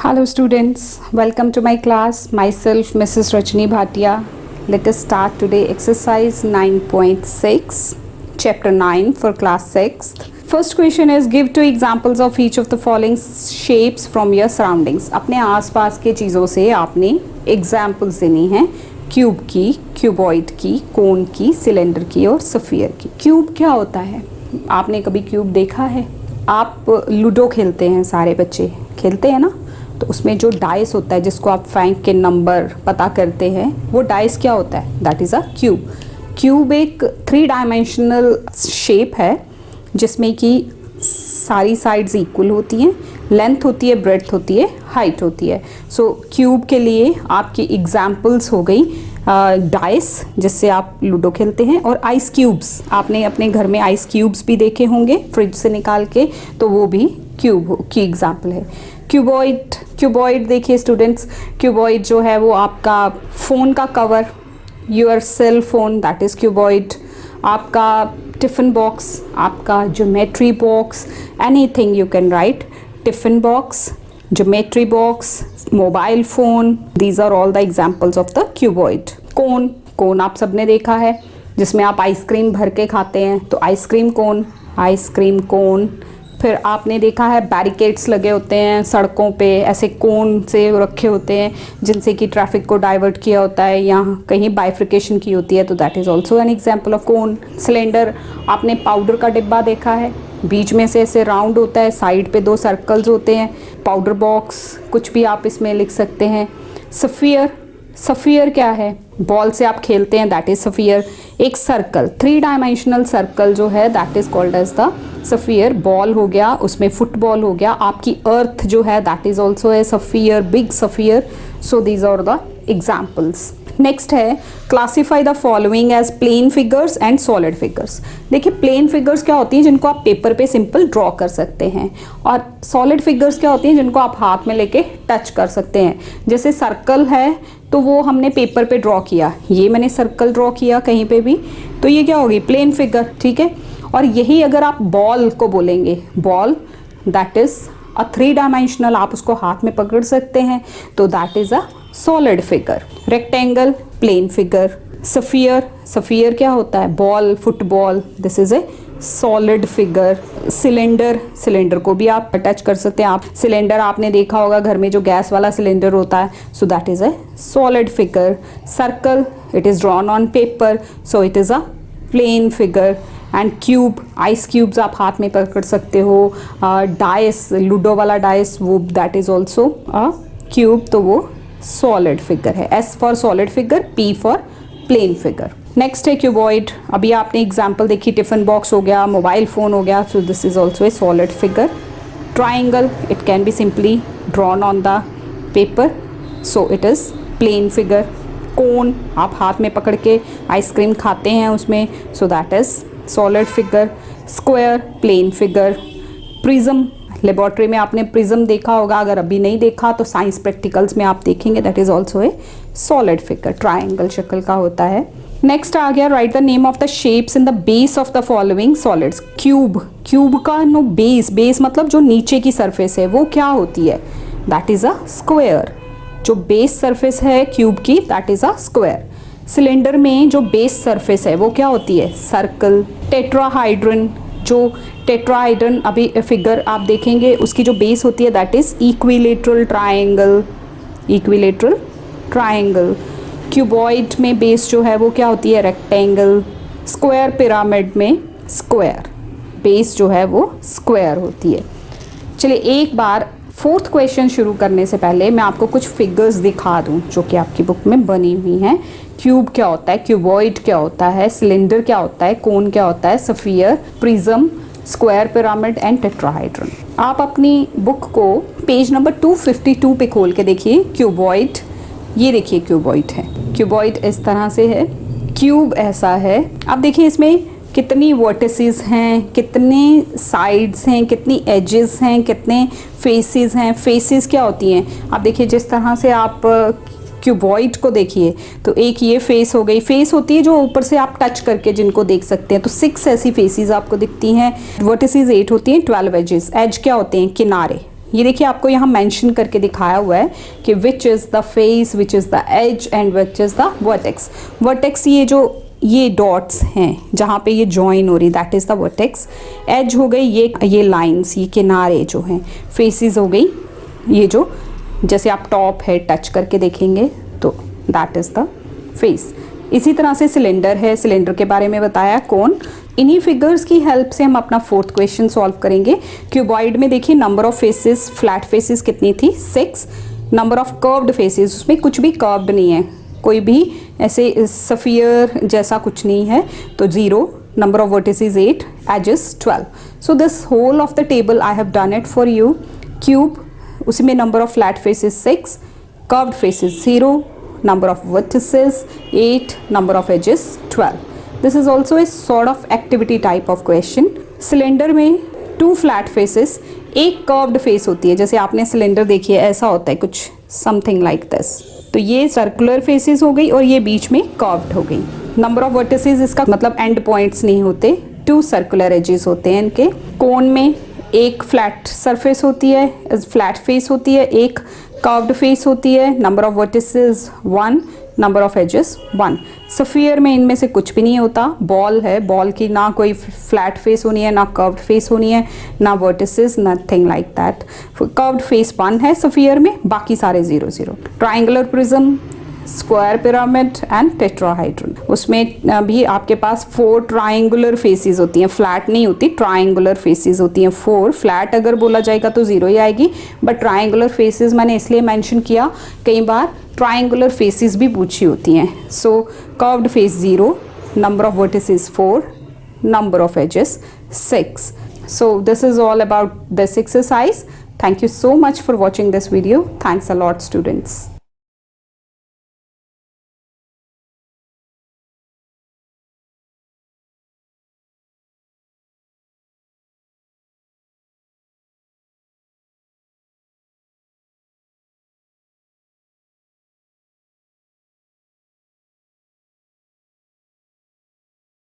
Hello students, welcome to my class. Myself Mrs. Rajni Bhatia. Let us start today exercise 9.6, chapter 9 for class 6th. First question is give two examples of each of the following shapes from your surroundings. अपने आसपास के चीज़ों से आपने examples देनी हैं cube की, cuboid की, कोन की, सिलेंडर की और स्फीयर की. क्यूब क्या होता है? आपने कभी क्यूब देखा है? आप लूडो खेलते हैं, सारे बच्चे खेलते हैं ना, तो उसमें जो डाइस होता है जिसको आप फेंक के नंबर पता करते हैं, वो डाइस क्या होता है? That is a cube. Cube एक 3 डायमेंशनल शेप है जिसमें कि सारी साइड्स इक्वल होती हैं, लेंथ होती है, ब्रेड्थ होती है, हाइट होती है. सो क्यूब के लिए आपकी एग्जाम्पल्स हो गई डाइस जिससे आप लूडो खेलते हैं, और आइस क्यूब्स. आपने अपने घर में आइस क्यूब्स भी देखे होंगे फ्रिज से निकाल के, तो वो भी क्यूब की एग्जाम्पल है. क्यूबॉइड देखिए स्टूडेंट्स, क्यूबॉइड जो है वो आपका फ़ोन का cover, your cell phone, that is cuboid. आपका टिफ़िन बॉक्स, आपका geometry box, anything you can write. Tiffin box, geometry box, mobile phone, these are all the examples of the cuboid. Cone आप सबने देखा है जिसमें आप ice cream भर के खाते हैं, तो आइसक्रीम कोन. फिर आपने देखा है बैरिकेड्स लगे होते हैं सड़कों पे, ऐसे कोन से रखे होते हैं जिनसे कि ट्रैफिक को डाइवर्ट किया होता है या कहीं बाइफ्रिकेशन की होती है, तो that is also an example of cone. Cylinder, आपने पाउडर का डिब्बा देखा है, बीच में से ऐसे राउंड होता है, साइड पे 2 सर्कल्स होते हैं. पाउडर बॉक्स, कुछ भी आप इसमें लिख सकते हैं. सफ़ियर क्या है? बॉल से आप खेलते हैं, दैट इज़ सफ़ियर. एक सर्कल, 3 डायमेंशनल सर्कल जो है that is called as the sphere. Ball हो गया, उसमें फुटबॉल हो गया. आपकी अर्थ जो है that is also a sphere, big sphere. So these are the examples. Next है classify the following as plane figures and solid figures. देखिए प्लेन फिगर्स क्या होती हैं जिनको आप पेपर पे सिंपल ड्रॉ कर सकते हैं, और सॉलिड फिगर्स क्या होती हैं जिनको आप हाथ में लेके टच कर सकते हैं. जैसे सर्कल है तो वो हमने पेपर पे ड्रॉ किया, ये मैंने सर्कल ड्रॉ किया कहीं पे भी, तो ये क्या होगी? Plane figure. ठीक है. और यही अगर आप बॉल को बोलेंगे, ball that is a 3 dimensional, आप उसको हाथ में पकड़ सकते हैं, तो that is a solid figure. Rectangle, plane figure. Sphere क्या होता है? Ball, football, this is a solid figure. Cylinder को भी आप टच कर सकते हैं. आप सिलेंडर आपने देखा होगा घर में, जो गैस वाला सिलेंडर होता है, so that is a solid figure. Circle, it is drawn on paper, so it is a plane figure. And cube, ice cubes आप हाथ में पकड़ सकते हो. डाइस, लूडो वाला डाइस, वो that is also a cube, तो वो सॉलिड फिगर है. S for solid figure, P for plane figure. Next है क्यूबॉइड. अभी आपने एग्जाम्पल देखी, टिफ़िन बॉक्स हो गया, मोबाइल फ़ोन हो गया, so this is also a solid figure. Triangle, it can be simply drawn on the paper, so it is plane figure. Cone, आप हाथ में पकड़ के आइसक्रीम खाते हैं उसमें, so that is solid figure. Square, plane figure. Prism, laboratory में आपने प्रिज्म देखा होगा, अगर अभी नहीं देखा तो साइंस प्रैक्टिकल्स में आप देखेंगे, that is also a solid figure. Triangle शक्ल का होता है. नेक्स्ट आ गया right the name of the shapes in the base of the following solids. Cube का नो बेस मतलब जो नीचे की सरफेस है वो क्या होती है? That is a square. जो बेस सरफेस है क्यूब की, that is a square. Cylinder में जो बेस सरफेस है वो क्या होती है? सर्कल. टेट्राहाइड्रन, जो टेट्राहाइड्रन अभी फिगर आप देखेंगे, उसकी जो बेस होती है that is equilateral triangle. Cuboid में बेस जो है वो क्या होती है? रेक्टेंगल. स्क्वायर पिरामिड में स्क्वायर, बेस जो है वो स्क्वायर होती है. चलिए एक बार 4th क्वेश्चन शुरू करने से पहले मैं आपको कुछ फिगर्स दिखा दूं जो कि आपकी बुक में बनी हुई हैं. क्यूब क्या होता है, क्यूबॉइड क्या होता है, सिलेंडर क्या होता है, कोन क्या होता है, sphere, prism, square pyramid and tetrahedron. आप अपनी बुक को पेज नंबर 252 पे खोल के देखिए. क्यूबॉइड, ये देखिए क्यूबॉइड है. क्यूबॉइड इस तरह से है, क्यूब ऐसा है. आप देखिए इसमें कितनी वर्टिसेस हैं, कितने साइड्स हैं, कितनी एजेस हैं, कितने फेसेस हैं. फेसेस क्या होती हैं? आप देखिए जिस तरह से आप क्यूबॉइड को देखिए, तो एक ये फेस हो गई, फेस होती है जो ऊपर से आप टच करके जिनको देख सकते हैं, तो 6 ऐसी फेसेस आपको दिखती हैं. वर्टिसेस 8 होती हैं, 12 एजेस. एज क्या होते हैं? किनारे. ये देखिए आपको यहाँ मेंशन करके दिखाया हुआ है कि which is the face, which is the edge and which is the vertex. Vertex ये डॉट्स हैं जहाँ पे ये जॉइन हो रही, that is the vertex. Edge हो गई ये लाइंस, ये किनारे जो हैं। फेसेस हो गई ये जो, जैसे आप टॉप है टच करके देखेंगे तो दैट इज़ द फेस। इसी तरह से सिलेंडर है, सिलेंडर के बारे में बताया कोन। इन्हीं फिगर्स की हेल्प से हम अपना फोर्थ क्वेश्चन सॉल्व करेंगे। क्यूबॉइड में देखिए number of faces, flat faces कितनी थी 6। नंबर ऑफ कर्व्ड फेसेस, उसमें कुछ भी कर्व्ड नहीं है, कोई भी ऐसे सफियर जैसा कुछ नहीं है, तो 0। Number of vertices 8, edges 12। So this whole of the table I have done it for you. Cube, उसमें number of flat faces 6, curved faces 0, number of vertices 8, number of edges 12. This is also a sort of activity type of question. Cylinder में 2 flat faces, एक curved face होती है, जैसे आपने cylinder देखी है ऐसा होता है कुछ, समथिंग लाइक दिस। तो ये सर्कुलर फेसेस हो गई और ये बीच में कर्व्ड हो गई। नंबर ऑफ वर्टिसेस, इसका मतलब एंड पॉइंट्स नहीं होते, 2 सर्कुलर एजेस होते हैं इनके। कोन में एक फ्लैट सरफेस होती है, फ्लैट फेस होती है, एक कर्व्ड फेस होती है। Number of vertices 1, number of edges 1। Sphere में इनमें से कुछ भी नहीं होता। बॉल है, बॉल की ना कोई फ्लैट फेस होनी है, ना कर्व्ड फेस होनी है, ना vertices, nothing like that. Curved face 1 है सफियर में, बाकी सारे 0 0। Triangular prism, square pyramid and tetrahedron, उसमें भी आपके पास 4 ट्राइंगुलर फेसेस होती हैं, फ्लैट नहीं होती, ट्राइंगुलर फेसेस होती हैं 4। फ्लैट अगर बोला जाएगा तो 0 ही आएगी, बट ट्राइंगुलर फेसेस मैंने इसलिए मेंशन किया, कई बार ट्राइंगुलर फेसेस भी पूछी होती हैं। So curved face 0, number of vertices 4, number of edges 6. So this is all about this exercise. Thank you so much for watching this video. Thanks a lot, students.